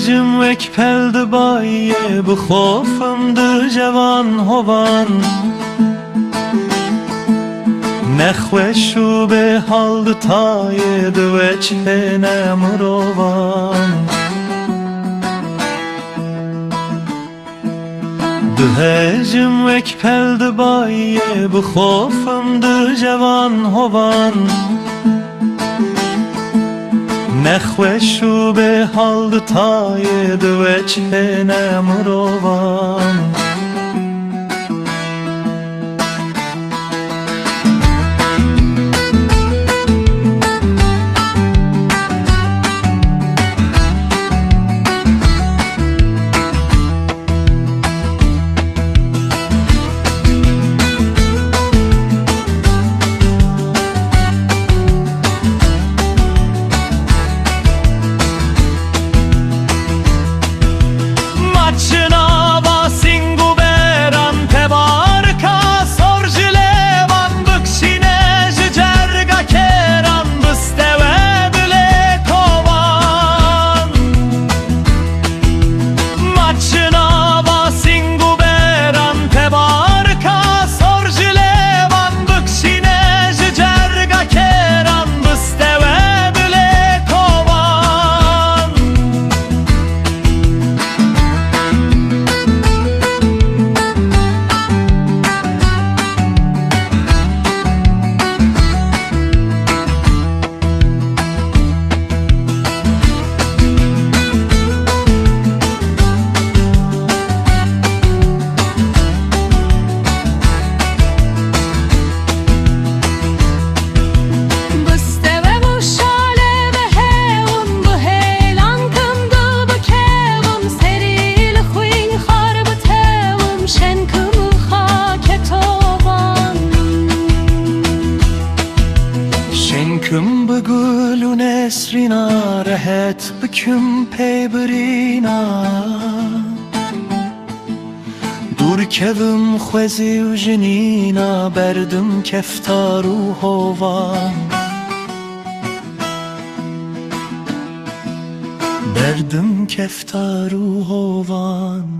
Dihejim vek peldi bayê, bixwafim di cevan hovan. Nexweş û bêhal di tayê, di weç-hê ne-mirovan. Dihejim vek peldi bayê, bixwafim di cevan hovan. Nexweş û bêhal di tayê, di weç-hê ne-mirovan. Nava, sîng û beran, Tebarika, lêvan, Bikşîne, ji cerga kêran, Bistewe, dilê, kovan. Nava, sîng û beran, Tebarika, lêvan, Bikşîne, ji cerga kêran, Bistewe, dilê, kovan. Bistewe bu şale vehewim, bu hêlankim di bikewim, Serî xwînxwar bitewim, Şên-kim xakê tovan. Şênkim bi gul û nesrîna, rehet bikim pê birîna. Kevim xwezî û jinîna, berdim keftar û hovan. Berdim keftar û hovan.